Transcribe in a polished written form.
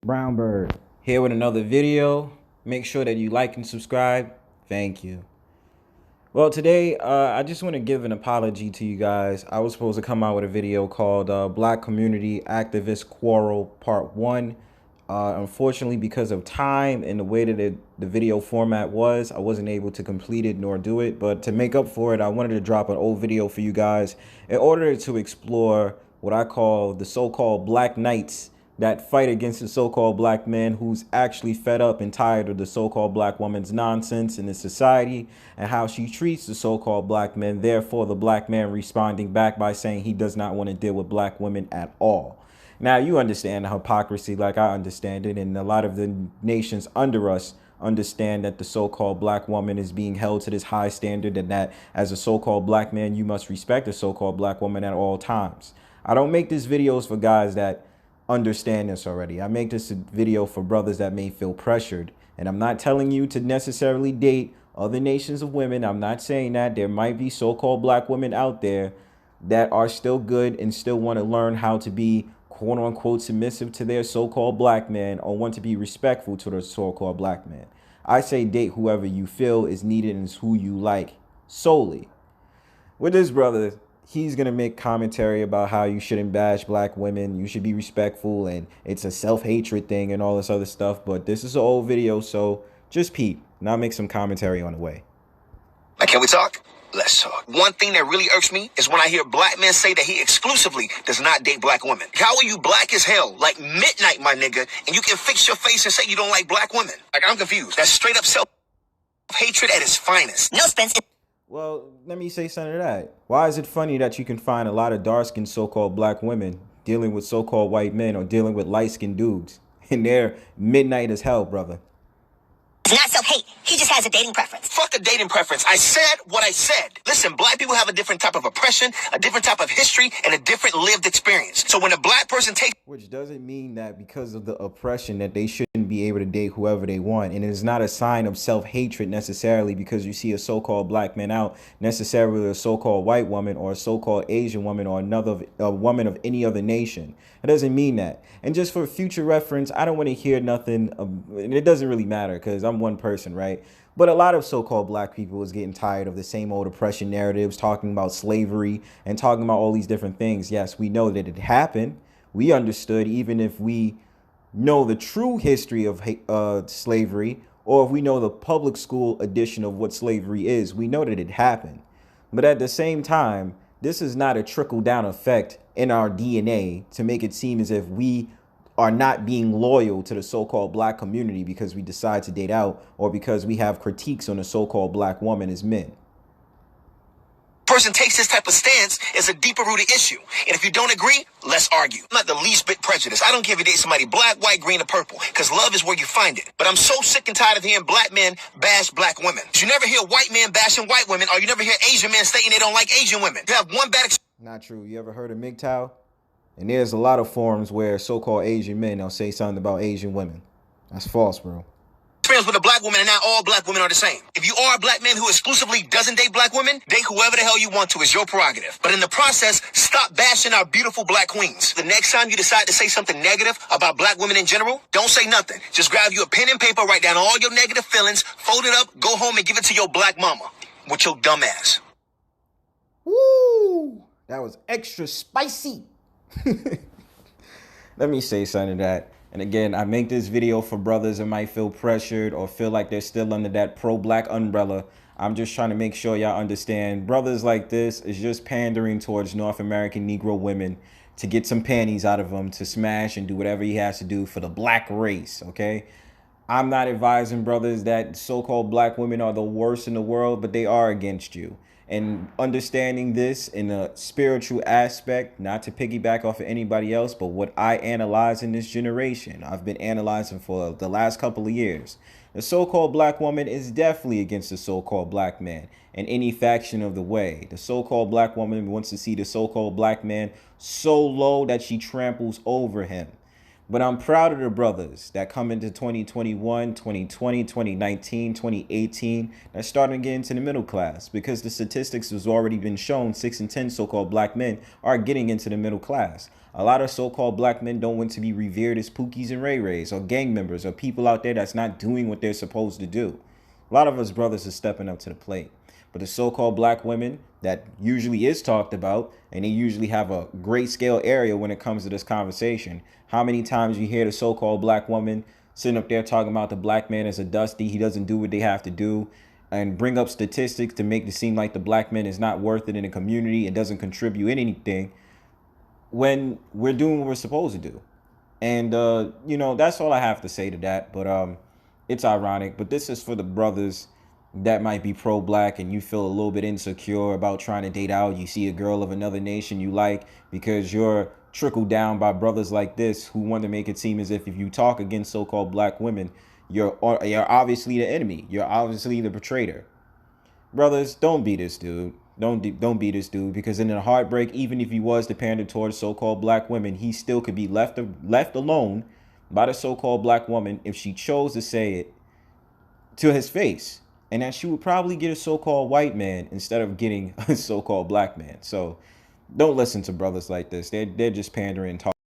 Brownbird here with another video. Make sure that you like and subscribe. Thank you. Well, today I just want to give an apology to you guys. I was supposed to come out with a video called Black Community Activist Quarrel Part 1. Unfortunately, because of time and the way that the video format was, I wasn't able to complete it nor do it. But to make up for it, I wanted to drop an old video for you guys in order to explore what I call the so-called Black Knights that fight against the so-called black man who's actually fed up and tired of the so-called black woman's nonsense in the society and how she treats the so-called black men. Therefore, the black man responding back by saying he does not want to deal with black women at all. Now, you understand the hypocrisy like I understand it, and a lot of the nations under us understand that the so-called black woman is being held to this high standard, and that as a so-called black man, you must respect the so-called black woman at all times. I don't make these videos for guys that understand this already. I make this a video for brothers that may feel pressured. And I'm not telling you to necessarily date other nations of women. I'm not saying that. There might be so-called black women out there that are still good and still want to learn how to be quote unquote submissive to their so-called black man or want to be respectful to their so-called black man. I say date whoever you feel is needed and is who you like solely. With this brother, he's going to make commentary about how you shouldn't bash black women, you should be respectful, and it's a self-hatred thing and all this other stuff. But this is an old video, so just peep, and I'll make some commentary on the way. Now, can we talk? Let's talk. One thing that really irks me is when I hear black men say that he exclusively does not date black women. How are you black as hell, like midnight, my nigga, and you can fix your face and say you don't like black women? Like, I'm confused. That's straight up self-hatred at its finest. No, Spence. Well, let me say something to that. Why is it funny that you can find a lot of dark-skinned so-called black women dealing with so-called white men or dealing with light-skinned dudes? And they're midnight as hell, brother. It's not self-hate. He just has a dating preference. Fuck a dating preference. I said what I said. Listen, black people have a different type of oppression, a different type of history, and a different lived experience. So when a black person takes... Which doesn't mean that because of the oppression that they shouldn't be able to date whoever they want. And it's not a sign of self-hatred necessarily because you see a so-called black man out, necessarily a so-called white woman or a so-called Asian woman or a woman of any other nation. It doesn't mean that. And just for future reference, I don't want to hear nothing. And it doesn't really matter because I'm one person, right? But a lot of so-called black people is getting tired of the same old oppression narratives, talking about slavery and talking about all these different things. Yes, we know that it happened. We understood, even if we know the true history of slavery, or if we know the public school edition of what slavery is, we know that it happened. But at the same time, this is not a trickle-down effect in our DNA to make it seem as if we are not being loyal to the so-called black community because we decide to date out or because we have critiques on the so-called black woman as men. Person takes this type of stance is a deeper rooted issue. And if you don't agree, let's argue. I'm not the least bit prejudiced. I don't care if you date somebody black, white, green, or purple, because love is where you find it. But I'm so sick and tired of hearing black men bash black women. You never hear white men bashing white women, or you never hear Asian men stating they don't like Asian women. You have one bad experience. Not true. You ever heard of MGTOW? And there's a lot of forums where so-called Asian men will say something about Asian women. That's false, bro. With a black woman, and not all black women are the same. If you are a black man who exclusively doesn't date black women, date whoever the hell you want to. It's your prerogative. But in the process, stop bashing our beautiful black queens. The next time you decide to say something negative about black women in general, don't say nothing. Just grab you a pen and paper, write down all your negative feelings, fold it up, go home and give it to your black mama with your dumb ass. Woo! That was extra spicy. Let me say something to that. And again, I make this video for brothers that might feel pressured or feel like they're still under that pro-black umbrella. I'm just trying to make sure y'all understand brothers like this is just pandering towards North American Negro women to get some panties out of them to smash and do whatever he has to do for the black race, okay? I'm not advising brothers that so-called black women are the worst in the world, but they are against you. And understanding this in a spiritual aspect, not to piggyback off of anybody else, but what I analyze in this generation, I've been analyzing for the last couple of years. The so-called black woman is definitely against the so-called black man in any faction of the way. The so-called black woman wants to see the so-called black man so low that she tramples over him. But I'm proud of the brothers that come into 2021, 2020, 2019, 2018, that's starting to get into the middle class, because the statistics has already been shown 6 in 10 so-called black men are getting into the middle class. A lot of so-called black men don't want to be revered as Pookies and Ray Rays or gang members or people out there that's not doing what they're supposed to do. A lot of us brothers are stepping up to the plate. But the so-called black women that usually is talked about, and they usually have a great scale area when it comes to this conversation. How many times you hear the so-called black woman sitting up there talking about the black man as a dusty, he doesn't do what they have to do, and bring up statistics to make it seem like the black man is not worth it in the community and doesn't contribute anything, when we're doing what we're supposed to do. And that's all I have to say to that. But it's ironic, but this is for the brothers that might be pro-black and you feel a little bit insecure about trying to date out. You see a girl of another nation you like because you're trickled down by brothers like this who want to make it seem as if you talk against so-called black women, you're obviously the enemy. You're obviously the betrayer. Brothers, don't be this dude. Don't be this dude, because in a heartbreak, even if he was to pander towards so-called black women, he still could be left alone by the so-called black woman if she chose to say it to his face, and that she would probably get a so-called white man instead of getting a so-called black man. So don't listen to brothers like this. They're just pandering and talking.